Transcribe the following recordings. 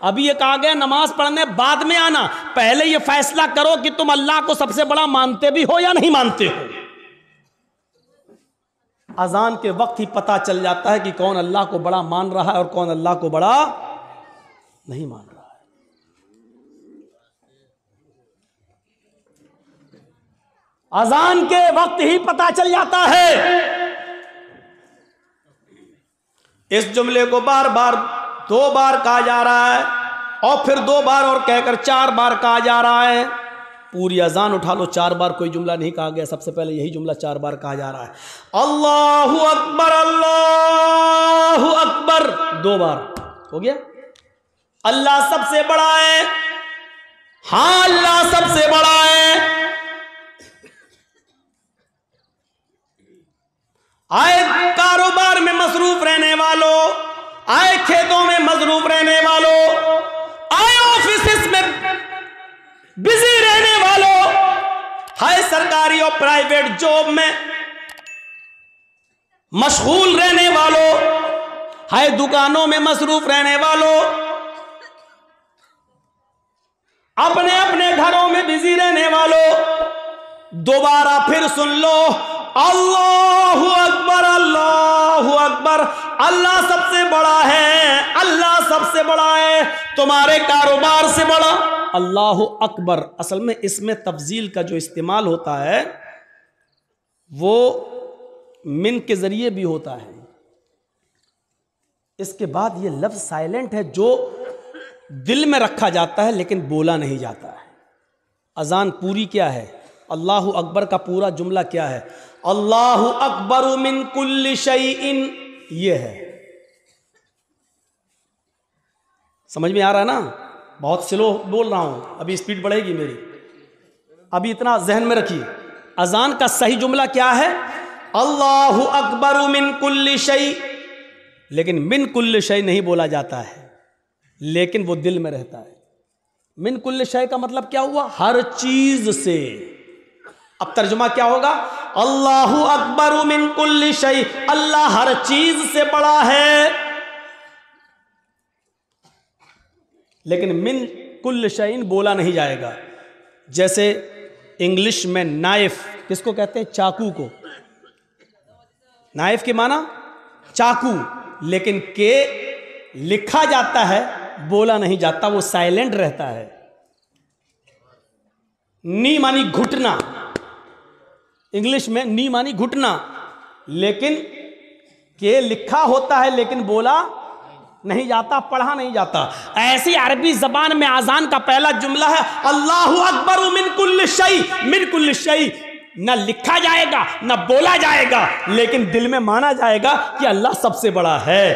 ابھی یہ کہا گیا نماز پڑھنے بعد میں آنا، پہلے یہ فیصلہ کرو کہ تم اللہ کو سب سے بڑا مانتے بھی ہو یا نہیں مانتے ہو۔ اذان کے وقت ہی پتہ چل جاتا ہے کہ کون اللہ کو بڑا مان رہا ہے اور کون اللہ کو بڑا نہیں مان رہا ہے۔ اذان کے وقت ہی پتہ چل جاتا ہے۔ اس جملے کو بار بار 2 بار کہا جا رہا ہے اور پھر 2 بار اور کہہ کر 4 بار کہا جا رہا ہے۔ پوری اذان اٹھا لو، 4 بار کوئی جملہ نہیں کہا گیا، سب سے پہلے یہی جملہ 4 بار کہا جا رہا ہے۔ اللہ اکبر، اللہ اکبر 2 بار ہو گیا۔ اللہ سب سے بڑا ہے، ہاں اللہ سب سے بڑا ہے۔ آئے کاروبار میں مصروف رہنے والوں، آئے کھیتوں میں مصروف رہنے والوں، آئے آفیسز میں بزی رہنے والوں، ہائے سرکاری اور پرائیویٹ جاب میں مشغول رہنے والوں، ہائے دکانوں میں مصروف رہنے والوں، اپنے اپنے گھروں میں بزی رہنے والوں، دوبارہ پھر سن لو، اللہ اکبر، اللہ اکبر، اللہ سب سے بڑا ہے، اللہ سب سے بڑا ہے، تمہارے کاروبار سے بڑا۔ اللہ اکبر اصل میں اس میں تفضیل کا جو استعمال ہوتا ہے وہ من کے ذریعے بھی ہوتا ہے۔ اس کے بعد یہ لفظ سائلنٹ ہے جو دل میں رکھا جاتا ہے لیکن بولا نہیں جاتا ہے۔ اذان پوری کیا ہے؟ اللہ اکبر کا پورا جملہ کیا ہے؟ اللہ اکبر من کل شیء، یہ ہے۔ سمجھ میں آ رہا ہے نا؟ بہت سلو بول رہا ہوں، ابھی سپیڈ بڑھے گی میری، ابھی اتنا ذہن میں رکھیے۔ اذان کا صحیح جملہ کیا ہے؟ اللہ اکبر من کل شیء، لیکن من کل شیء نہیں بولا جاتا ہے، لیکن وہ دل میں رہتا ہے۔ من کل شیء کا مطلب کیا ہوا؟ ہر چیز سے۔ اب ترجمہ کیا ہوگا؟ اللہ اکبر من کل شیء، اللہ ہر چیز سے بڑا ہے، لیکن من کل شیء بولا نہیں جائے گا۔ جیسے انگلش میں نائف کس کو کہتے ہیں؟ چاقو کو۔ نائف کے معنی چاقو، لیکن کہ لکھا جاتا ہے بولا نہیں جاتا، وہ سائلنٹ رہتا ہے۔ نی مانی گھٹنا، انگلش میں نی مانی گھٹنا، لیکن کہ لکھا ہوتا ہے لیکن بولا نہیں جاتا، پڑھا نہیں جاتا۔ ایسی عربی زبان میں اذان کا پہلا جملہ ہے اللہ اکبر من کل شیء، من کل شیء، نہ لکھا جائے گا نہ بولا جائے گا، لیکن دل میں مانا جائے گا کہ اللہ سب سے بڑا ہے۔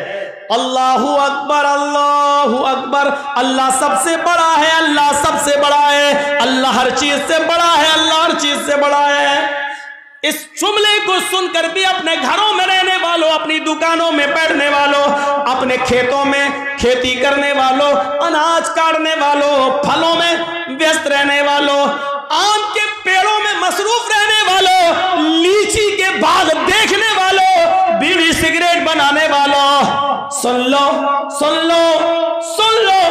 اللہ اکبر، اللہ اکبر، اللہ سب سے بڑا ہے، اللہ سب سے بڑا ہے، اللہ ہر چیز سے بڑا ہے، اللہ ہر چیز سے بڑا ہے۔ اس جملے کو سن کر بھی اپنے گھروں میں رہنے والوں، اپنی دکانوں میں بیٹھنے والوں، اپنے کھیتوں میں کھیتی کرنے والوں، اناج کاٹنے والوں، پھلوں میں ویست رہنے والوں، آم کے پیڑوں میں مصروف رہنے والوں، لیچی کے باغ دیکھنے والوں، بیڑی سگریٹ بنانے والوں، سن لو سن لو سن لو،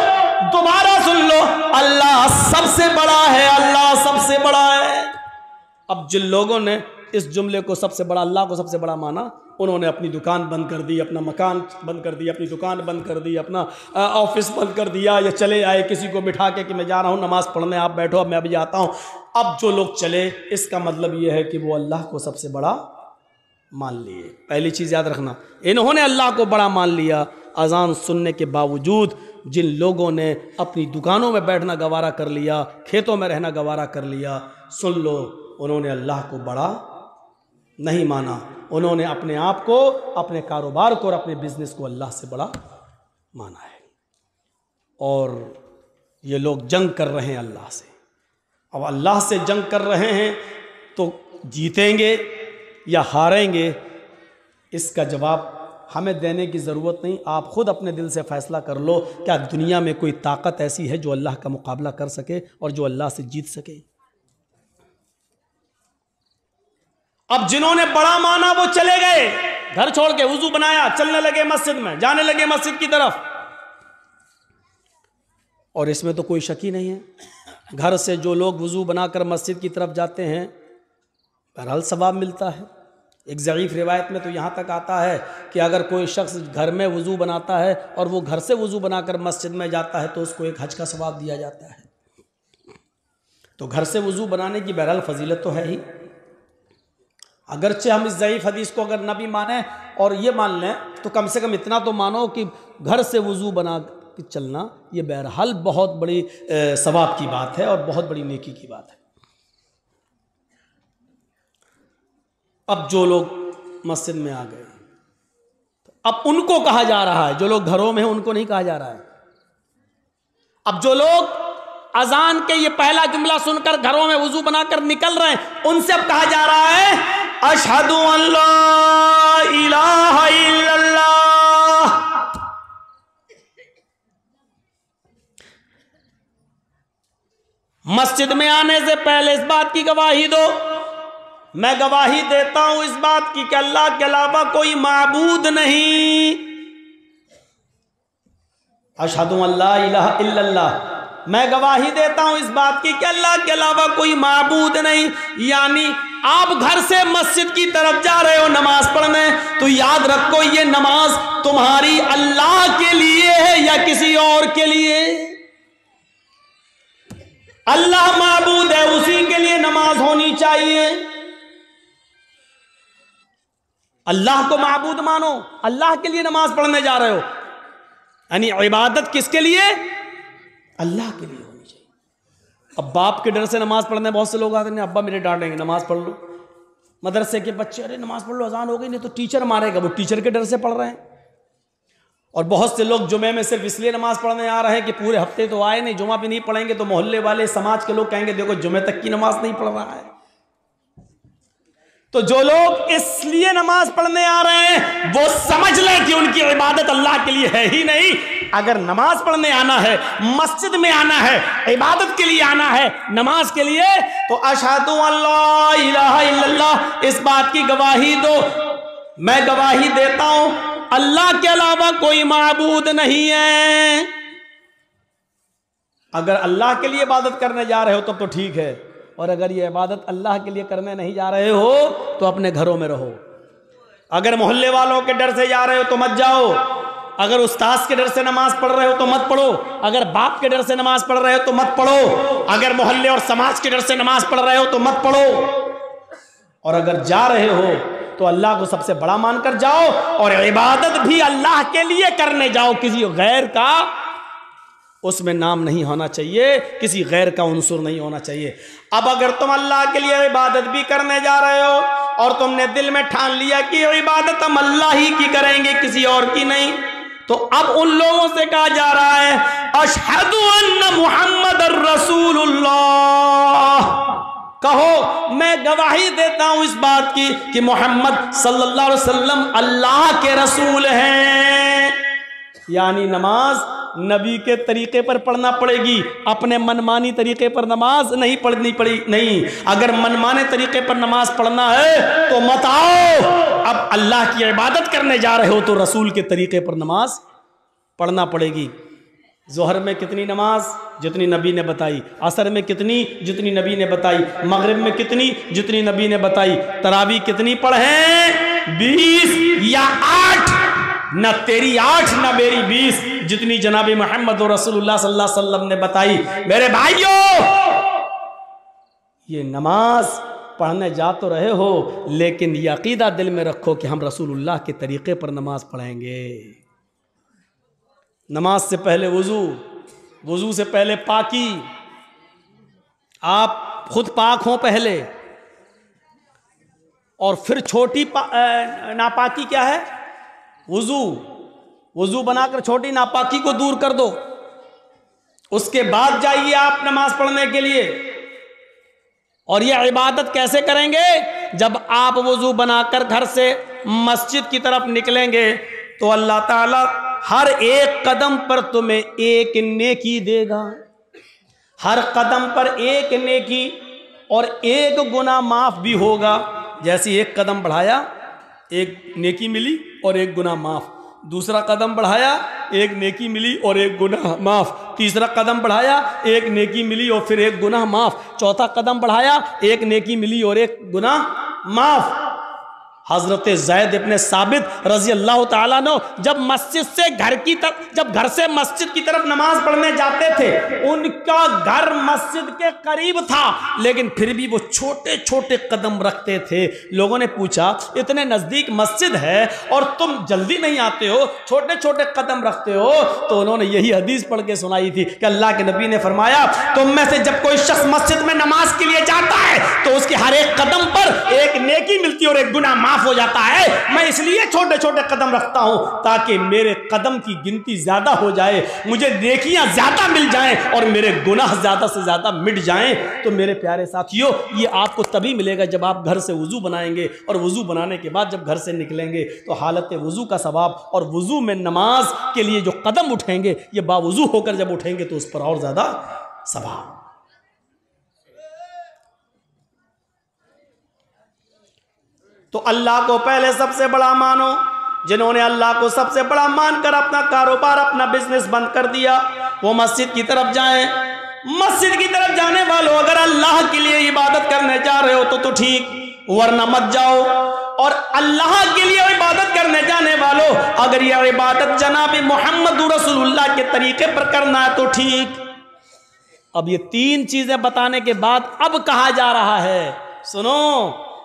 دوبارہ سن لو، اللہ سب سے بڑا ہے، اللہ سب سے بڑا ہے۔ اب جن لوگوں نے اس جملے کو سب سے بڑا، اللہ کو سب سے بڑا مانا، انہوں نے اپنی دکان بند کر دی، اپنا مکان بند کر دی، اپنی دکان بند کر دی، اپنا آفس بند کر دیا، یا چلے آئے کسی کو بٹھا کے کہ میں جا رہا ہوں نماز پڑھنے، آپ بیٹھو اب میں بھی آتا ہوں۔ اب جو لوگ چلے اس کا مطلب یہ ہے کہ وہ اللہ کو سب سے بڑا مان لیے۔ پہلی چیز یاد رکھنا، انہوں نے اللہ کو بڑا مان لیا۔ اذان سننے کے باوجود جن لوگوں نے اپنی دکانوں میں بیٹھنا گوارا کر لیا، کھیتوں میں رہنا گوارا کر لیا، سن لو انہوں نے اللہ کو بڑا نہیں مانا، انہوں نے اپنے آپ کو، اپنے کاروبار کو اور اپنے بزنس کو اللہ سے بڑا مانا ہے۔ اور یہ لوگ جنگ کر رہے ہیں اللہ سے۔ اب اللہ سے جنگ کر رہے ہیں تو جیتیں گے یا ہاریں گے، اس کا جواب ہمیں دینے کی ضرورت نہیں، آپ خود اپنے دل سے فیصلہ کر لو، کیا دنیا میں کوئی طاقت ایسی ہے جو اللہ کا مقابلہ کر سکے اور جو اللہ سے جیت سکے؟ اب جنہوں نے بڑا مانا وہ چلے گئے، گھر چھوڑ کے وضو بنایا، چلنے لگے مسجد میں، جانے لگے مسجد کی طرف۔ اور اس میں تو کوئی شک ہی نہیں ہے، گھر سے جو لوگ وضو بنا کر مسجد کی طرف جاتے ہیں بہرحال ثواب ملتا ہے۔ ایک ضعیف روایت میں تو یہاں تک آتا ہے کہ اگر کوئی شخص گھر میں وضو بناتا ہے اور وہ گھر سے وضو بنا کر مسجد میں جاتا ہے تو اس کو ایک حج کا ثواب دیا جاتا ہے۔ تو گھر سے وضو بنانے کی بہرحال فضیلت تو ہے ہی، اگرچہ ہم اس ضعیف حدیث کو اگر نہ بھی مانیں اور یہ مان لیں تو کم سے کم اتنا تو مانو کہ گھر سے وضو بنا کے چلنا یہ بہرحال بہت بڑی ثواب کی بات ہے اور بہت بڑی نیکی کی بات ہے۔ اب جو لوگ مسجد میں آ گئے اب ان کو کہا جا رہا ہے، جو لوگ گھروں میں ہیں ان کو نہیں کہا جا رہا ہے۔ اب جو لوگ اذان کے یہ پہلا جملہ سن کر گھروں میں وضو بنا کر نکل رہے ہیں ان سے اب کہا جا رہا ہے اشہد ان لا الہ الا اللہ۔ مسجد میں آنے سے پہلے اس بات کی گواہی دو، میں گواہی دیتا ہوں اس بات کی کہ اللہ کے علاوہ کوئی معبود نہیں۔ اشہد ان لا الہ الا اللہ، میں گواہی دیتا ہوں اس بات کی کہ اللہ کے علاوہ کوئی معبود نہیں۔ یعنی آپ گھر سے مسجد کی طرف جا رہے ہو نماز پڑھنے تو یاد رکھو یہ نماز تمہاری اللہ کے لیے ہے یا کسی اور کے لیے؟ اللہ معبود ہے، اسی کے لیے نماز ہونی چاہیے۔ اللہ کو معبود مانو، اللہ کے لیے نماز پڑھنے جا رہے ہو، یعنی عبادت کس کے لیے؟ اللہ کے لیے ہونی چاہیے۔ اب باپ کے ڈر سے نماز پڑھنے بہت سے لوگ آتے ہیں، ابا میرے ڈانٹیں گے نماز پڑھ لو۔ مدرسے کے بچے ارے نماز پڑھ لو اذان ہو گئی نہیں تو ٹیچر مارے گا، وہ ٹیچر کے ڈر سے پڑھ رہے ہیں۔ اور بہت سے لوگ جمعے میں صرف اس لیے نماز پڑھنے آ رہے ہیں کہ پورے ہفتے تو آئے نہیں، جمعہ بھی نہیں پڑھیں گے تو محلے والے سماج کے لوگ کہیں گے دیکھو جمعے تک کی نماز نہیں پڑھ رہا ہے۔ تو جو لوگ اس لیے نماز پڑھنے آ رہے ہیں وہ سمجھ لیں کہ ان کی عبادت اللہ کے لیے ہے ہی نہیں۔ اگر نماز پڑھنے آنا ہے، مسجد میں آنا ہے، عبادت کے لیے آنا ہے، نماز کے لیے، تو اشہد ان لا الہ الا اللہ اس بات کی گواہی دو، میں گواہی دیتا ہوں اللہ کے علاوہ کوئی معبود نہیں ہے۔ اگر اللہ کے لیے عبادت کرنے جا رہے ہو تب تو ٹھیک ہے، اور اگر یہ عبادت اللہ کے لیے کرنے نہیں جا رہے ہو تو اپنے گھروں میں رہو۔ اگر محلے والوں کے ڈر سے جا رہے ہو تو مت جاؤ، اگر استاذ کے ڈر سے نماز پڑھ رہے ہو تو مت پڑھو، اگر باپ کے ڈر سے نماز پڑھ رہے ہو تو مت پڑھو، اگر محلے اور سماج کے ڈر سے نماز پڑھ رہے ہو تو مت پڑھو، اور اگر جا رہے ہو تو اللہ کو سب سے بڑا مان کر جاؤ، اور عبادت بھی اللہ کے لیے کرنے جاؤ، کسی غیر کا اس میں نام نہیں ہونا چاہیے، کسی غیر کا عنصر نہیں ہونا چاہیے۔ اب اگر تم اللہ کے لیے عبادت بھی کرنے جا رہے ہو اور تم نے دل میں ٹھان لیا کہ عبادت ہم اللہ ہی کی کریں گے کسی اور کی نہیں، تو اب ان لوگوں سے کہا جا رہا ہے اشہد ان محمد الرسول اللہ، کہو میں گواہی دیتا ہوں اس بات کی کہ محمد صلی اللہ علیہ وسلم اللہ کے رسول ہیں۔ یعنی نماز نبی کے طریقے پر پڑھنا پڑے گی، اپنے منمانی طریقے پر نماز نہیں پڑھنی پڑی نہیں۔ اگر منمانے طریقے پر نماز پڑھنا ہے تو مت آؤ، اب اللہ کی عبادت کرنے جا رہے ہو تو رسول کے طریقے پر نماز پڑھنا پڑے گی۔ ظہر میں کتنی نماز؟ جتنی نبی نے بتائی۔ عصر میں کتنی؟ جتنی نبی نے بتائی۔ مغرب میں کتنی؟ جتنی نبی نے بتائی۔ تراویح کتنی پڑھیں؟ 20 یا 8؟ نہ تیری 8 نہ میری 20، جتنی جناب محمد رسول اللہ صلی اللہ علیہ وسلم نے بتائی۔ میرے بھائیوں، یہ نماز پڑھنے جا تو رہے ہو لیکن یہ عقیدہ دل میں رکھو کہ ہم رسول اللہ کے طریقے پر نماز پڑھیں گے۔ نماز سے پہلے وضو سے پہلے پاکی، آپ خود پاک ہوں پہلے، اور پھر چھوٹی ناپاکی کیا ہے؟ وضو بنا کر چھوٹی ناپاکی کو دور کر دو، اس کے بعد جائیے آپ نماز پڑھنے کے لیے۔ اور یہ عبادت کیسے کریں گے؟ جب آپ وضو بنا کر گھر سے مسجد کی طرف نکلیں گے تو اللہ تعالیٰ ہر ایک قدم پر تمہیں ایک نیکی دے گا، ہر قدم پر ایک نیکی، اور ایک گناہ معاف بھی ہوگا۔ جیسے ایک قدم بڑھایا ایک نیکی ملی اور ایک گناہ معاف، دوسرا قدم بڑھایا ایک نیکی ملی اور ایک گناہ معاف، تیسرا قدم بڑھایا ایک نیکی ملی اور پھر ایک گناہ معاف، چوتھا قدم بڑھایا ایک نیکی ملی اور ایک گناہ معاف۔ حضرت زید ابن ثابت رضی اللہ تعالیٰ عنہ جب مسجد سے گھر سے مسجد کی طرف نماز پڑھنے جاتے تھے، ان کا گھر مسجد کے قریب تھا لیکن پھر بھی وہ چھوٹے چھوٹے قدم رکھتے تھے۔ لوگوں نے پوچھا اتنے نزدیک مسجد ہے اور تم جلدی نہیں آتے ہو، چھوٹے چھوٹے قدم رکھتے ہو؟ تو انہوں نے یہی حدیث پڑھ کے سنائی تھی کہ اللہ کے نبی نے فرمایا تم میں سے جب کوئی شخص مسجد میں نماز کے لیے جاتا ہے تو اس کے ہر ایک قدم پر ایک نیکی ملتی اور ایک گناہ معاف ہو جاتا ہے۔ میں اس لیے چھوٹے چھوٹے قدم رکھتا ہوں تاکہ میرے قدم کی گنتی زیادہ ہو جائے، مجھے نیکیاں زیادہ مل جائیں اور میرے گناہ زیادہ سے زیادہ مٹ جائیں۔ تو میرے پیارے ساتھیو، یہ آپ کو تبھی ملے گا جب آپ گھر سے وضو بنائیں گے، اور وضو بنانے کے بعد جب گھر سے نکلیں گے تو حالت وضو کا ثواب اور وضو میں نماز کے لیے جو قدم اٹھیں گے یہ باوضو ہو کر جب اٹھیں گے تو اس پر اور زیادہ ثواب۔ تو اللہ کو پہلے سب سے بڑا مانو۔ جنہوں نے اللہ کو سب سے بڑا مان کر اپنا کاروبار اپنا بزنس بند کر دیا وہ مسجد کی طرف جائیں۔ مسجد کی طرف جانے والوں اگر اللہ کے لیے عبادت کرنے جا رہے ہو تو ٹھیک، ورنہ مت جاؤ۔ اور اللہ کے لیے عبادت کرنے جانے والوں اگر یہ عبادت جناب محمد رسول اللہ کے طریقے پر کرنا ہے تو ٹھیک۔ اب یہ تین چیزیں بتانے کے بعد اب کہا جا رہا ہے، سنو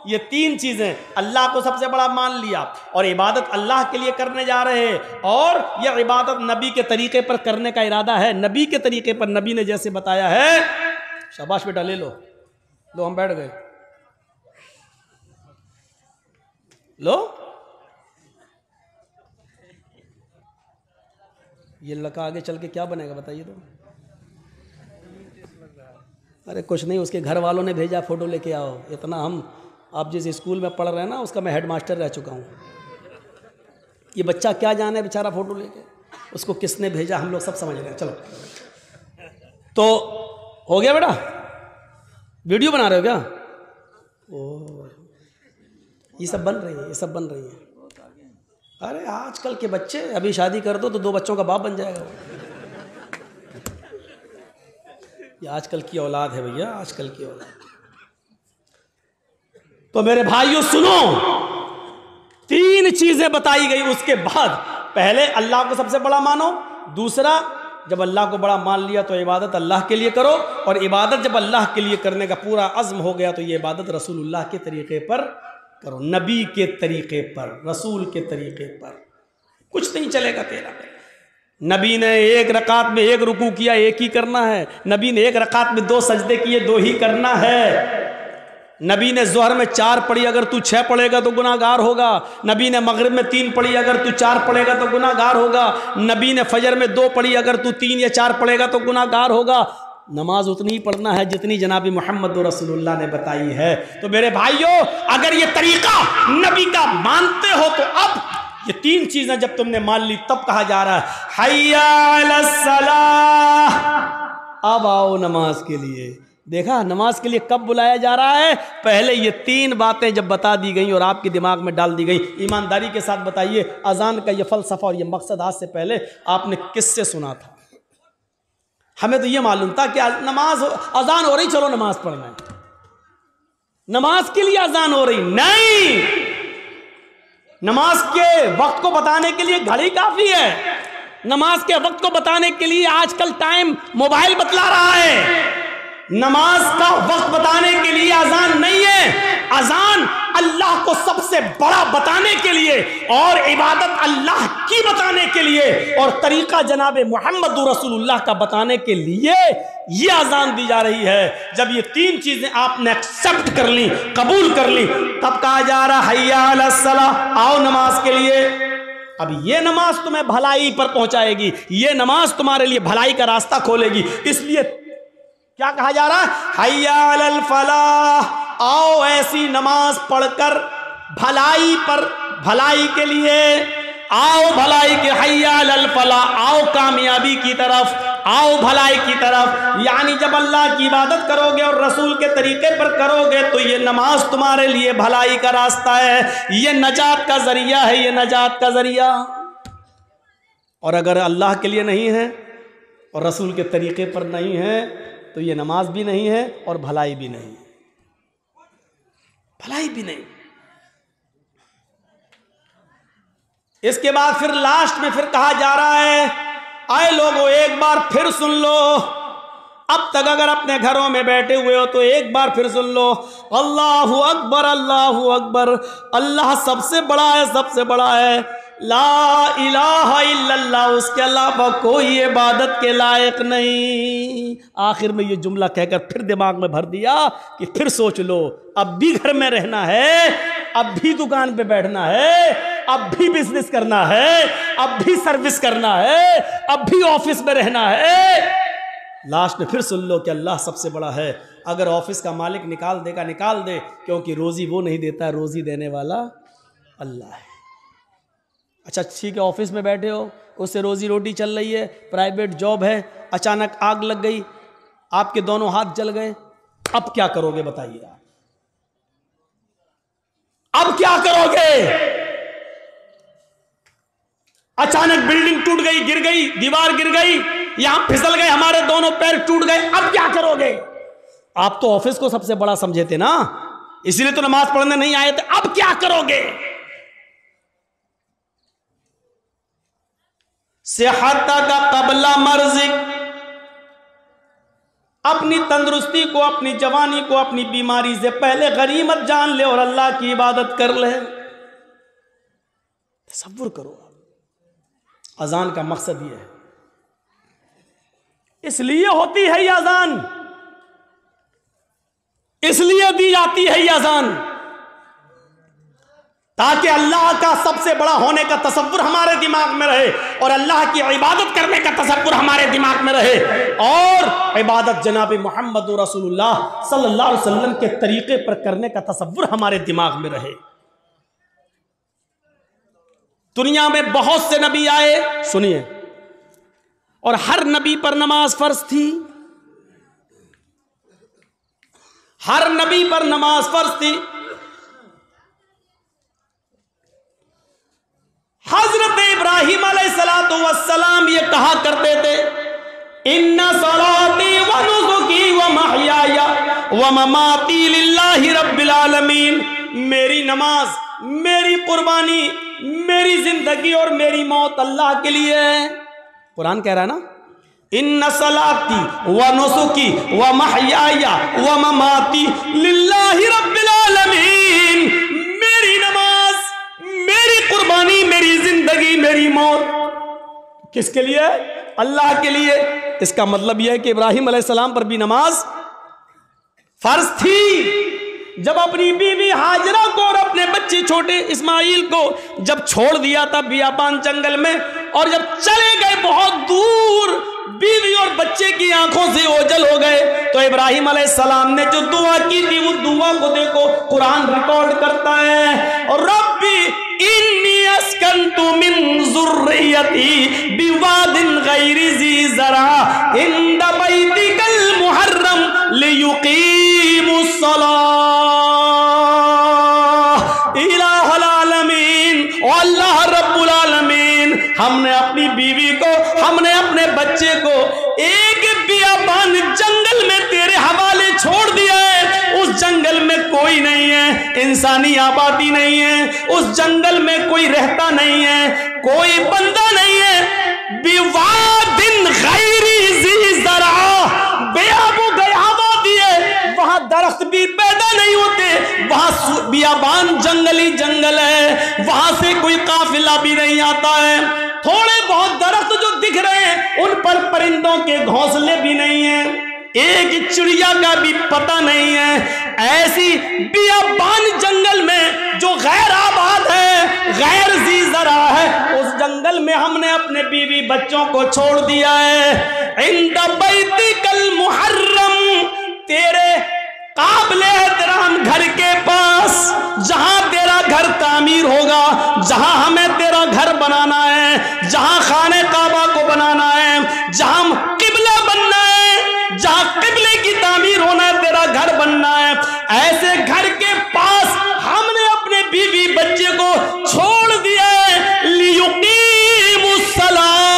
یہ تین چیزیں، اللہ کو سب سے بڑا مان لیا اور عبادت اللہ کے لیے کرنے جا رہے ہیں، اور یہ عبادت نبی کے طریقے پر کرنے کا ارادہ ہے، نبی کے طریقے پر، نبی نے جیسے بتایا ہے۔ شاباش بیٹا، لے لو ہم بیٹھ گئے، لو یہ لڑکا آگے چل کے کیا بنے گا بتائیے تو؟ ارے کچھ نہیں، اس کے گھر والوں نے بھیجا فوٹو لے کے آؤ۔ اتنا ہم آپ جس اسکول میں پڑھ رہے ہیں نا اس کا میں ہیڈ ماسٹر رہ چکا ہوں۔ یہ بچہ کیا جانے بیچارہ فوٹو لے کے، اس کو کس نے بھیجا ہم لوگ سب سمجھ رہے ہیں۔ چلو تو ہو گیا بیٹا، ویڈیو بنا رہے ہو کیا؟ یہ سب بن رہی ہیں، ارے آج کل کے بچے، ابھی شادی کر دو تو 2 بچوں کا باپ بن جائے گا۔ یہ آج کل کی اولاد ہے بھیا، آج کل کی اولاد۔ تو میرے بھائیوں سنو، 3 چیزیں بتائی گئی، اس کے بعد پہلے اللہ کو سب سے بڑا مانو، دوسرا جب اللہ کو بڑا مان لیا تو عبادت اللہ کے لیے کرو، اور عبادت جب اللہ کے لیے کرنے کا پورا عزم ہو گیا تو یہ عبادت رسول اللہ کے طریقے پر کرو، نبی کے طریقے پر، رسول کے طریقے پر، کچھ نہیں چلے گا تیرا۔ نبی نے 1 رکعت میں 1 رکوع کیا، 1 ہی کرنا ہے۔ نبی نے 1 رکعت میں 2 سجدے کیے، 2 ہی کرنا ہے۔ نبی نے ظہر میں 4 پڑھی، اگر تو 6 پڑھے گا تو گناہ گار ہوگا۔ نبی نے مغرب میں 3 پڑھی، اگر تو 4 پڑھے گا تو گناہ گار ہوگا۔ نبی نے فجر میں 2 پڑھی، اگر تو 3 یا 4 پڑھے گا تو گناہ گار ہوگا۔ نماز اتنی ہی پڑھنا ہے جتنی جناب محمد رسول اللہ نے بتائی ہے۔ تو میرے بھائیوں، اگر یہ طریقہ نبی کا مانتے ہو تو اب یہ 3 چیزیں جب تم نے مان لی تب کہا جا رہا ہے حی علی الصلاۃ، اب آؤ نماز کے لیے۔ دیکھا نماز کے لیے کب بلایا جا رہا ہے؟ پہلے یہ 3 باتیں جب بتا دی گئیں اور آپ کے دماغ میں ڈال دی گئی۔ ایمانداری کے ساتھ بتائیے، اذان کا یہ فلسفہ اور یہ مقصد آج سے پہلے آپ نے کس سے سنا تھا؟ ہمیں تو یہ معلوم تھا کہ نماز اذان ہو رہی، چلو نماز پڑھنا ہے، نماز کے لیے اذان ہو رہی نہیں۔ نماز کے وقت کو بتانے کے لیے گھڑی کافی ہے، نماز کے وقت کو بتانے کے لیے آج کل ٹائم موبائل بتلا رہا ہے۔ نماز کا وقت بتانے کے لیے اذان نہیں ہے، اذان اللہ کو سب سے بڑا بتانے کے لیے اور عبادت اللہ کی بتانے کے لیے اور طریقہ جناب محمد رسول اللہ کا بتانے کے لیے یہ اذان دی جا رہی ہے۔ جب یہ 3 چیزیں آپ نے ایکسپٹ کر لی، قبول کر لی، تب کہا جا رہا حی علی الصلاۃ، آؤ نماز کے لیے۔ اب یہ نماز تمہیں بھلائی پر پہنچائے گی، یہ نماز تمہارے لیے بھلائی کا راستہ کھولے گی۔ اس لیے کیا کہا جا رہا ہے؟ حی علی الفلاح، آؤ ایسی نماز پڑھ کر بھلائی پر، بھلائی کے لیے آؤ، بھلائی کے حی علی الفلاح، آؤ کامیابی کی طرف، آؤ بھلائی کی طرف۔ یعنی جب اللہ کی عبادت کرو گے اور رسول کے طریقے پر کرو گے تو یہ نماز تمہارے لیے بھلائی کا راستہ ہے، یہ نجات کا ذریعہ ہے، یہ نجات کا ذریعہ۔ اور اگر اللہ کے لیے نہیں ہے اور رسول کے طریقے پر نہیں ہے تو یہ نماز بھی نہیں ہے اور بھلائی بھی نہیں، بھلائی بھی نہیں۔ اس کے بعد پھر لاسٹ میں پھر کہا جا رہا ہے، آئے لوگوں ایک بار پھر سن لو، اب تک اگر اپنے گھروں میں بیٹھے ہوئے ہو تو ایک بار پھر سن لو، اللہ اکبر اللہ اکبر، اللہ سب سے بڑا ہے، سب سے بڑا ہے، لا الہ الا اللہ، اس کے علاوہ کوئی عبادت کے لائق نہیں۔ آخر میں یہ جملہ کہہ کر پھر دماغ میں بھر دیا کہ پھر سوچ لو، اب بھی گھر میں رہنا ہے، اب بھی دکان پہ بیٹھنا ہے، اب بھی بزنس کرنا ہے، اب بھی سروس کرنا ہے، اب بھی آفس میں رہنا ہے۔ لاسٹ میں پھر سن لو کہ اللہ سب سے بڑا ہے۔ اگر آفس کا مالک نکال دے گا نکال دے، کیونکہ روزی وہ نہیں دیتا، روزی دینے والا اللہ ہے۔ اچھا ٹھیک ہے، آفس میں بیٹھے ہو، اس سے روزی روٹی چل رہی ہے، پرائیویٹ جاب ہے، اچانک آگ لگ گئی، آپ کے دونوں ہاتھ جل گئے، اب کیا کرو گے بتائیے آپ؟ اب کیا کرو گے؟ اچانک بلڈنگ ٹوٹ گئی، گر گئی، دیوار گر گئی، یہاں پھسل گئے، ہمارے دونوں پیر ٹوٹ گئے، اب کیا کرو گے؟ آپ تو آفس کو سب سے بڑا سمجھے تھے نا، اسی لیے تو نماز پڑھنے نہیں آئے تھے، اب کیا کرو گے؟ صحتک قبل مرضک، اپنی تندرستی کو، اپنی جوانی کو، اپنی بیماری سے پہلے غنیمت جان لے اور اللہ کی عبادت کر لے۔ تصور کرو، اذان کا مقصد یہ ہے، اس لیے ہوتی ہے یہ اذان، اس لیے دی جاتی ہے یہ اذان، تاکہ اللہ کا سب سے بڑا ہونے کا تصور ہمارے دماغ میں رہے اور اللہ کی عبادت کرنے کا تصور ہمارے دماغ میں رہے، اور عبادت جناب محمد رسول اللہ صلی اللہ علیہ وسلم کے طریقے پر کرنے کا تصور ہمارے دماغ میں رہے۔ دنیا میں بہت سے نبی آئے، سنیے، اور ہر نبی پر نماز فرض تھی، ہر نبی پر نماز فرض تھی۔ حضرت ابراہیم علیہ السلام یہ کہا کرتے تھے، ان صلاتی و نسکی و محیای و مماتی للہ رب العالمین، میری نماز، میری قربانی، میری زندگی اور میری موت اللہ کے لیے ہے۔ قرآن کہہ رہا ہے نا، ان صلاتی و نسکی و محیای و مماتی للہ رب العالمین، میری نماز، میری قربانی، میری زندگی، میری موت کس کے لیے؟ اللہ کے لیے۔ اس کا مطلب یہ ہے کہ ابراہیم علیہ السلام پر بھی نماز فرض تھی۔ جب اپنی بیوی ہاجرہ کو اور اپنے بچے چھوٹے اسماعیل کو جب چھوڑ دیا تھا بیابان جنگل میں، اور جب چلے گئے بہت دور، بیوی اور بچے کی آنکھوں سے اوجھل ہو گئے، تو ابراہیم علیہ السلام نے جو دعا کی تھی وہ دعا کو دیکھو قرآن ریکارڈ کرتا ہے، اور ربی انی اسکنت من ذریتی بواد غیر ذی زرع عند بیتک المحرم لیقیموا الصلاۃ الہ العالمین۔ او اللہ رب العالمین، ہم نے اپنی بیوی کو، ہم نے اپنے بچے کو ایک بیابان جنگل میں تیرے حوالے چھوڑ دیا ہے، اس جنگل میں کوئی نہیں ہے، انسانی آبادی نہیں ہے، اس جنگل میں کوئی رہتا نہیں ہے، کوئی بندہ نہیں ہے، بواد غیر ذی زرع، بے آب و گیا ہے، وہاں درخت بھی پیدا نہیں ہوتے، وہاں بیابان جنگلی جنگل ہے، وہاں سے کوئی قافلہ بھی نہیں آتا ہے، تھوڑے بہت درخت جو دکھ رہے ہیں ان پر پرندوں کے گھونسلے بھی نہیں ہیں، ایک چڑیا کا بھی پتہ نہیں ہے۔ ایسی بیابان جنگل میں جو غیر آباد ہے، غیر ذی زرع ہے، اس جنگل میں ہم نے اپنے بیوی بچوں کو چھوڑ دیا ہے، عند بیتک المحرم، تیرے قابل احترام گھر کے پاس، جہاں تیرا گھر تعمیر ہوگا، جہاں ہمیں تیرا گھر بنانا ہے، جہاں خانہ کعبہ کو بنانا ہے، جہاں قبلہ بننا ہے، جہاں قبلے کی تعمیر ہونا ہے، تیرا گھر بننا ہے، ایسے گھر کے پاس ہم نے اپنے بیوی بچے کو چھوڑ دیا ہے، لیقیموا الصلاۃ،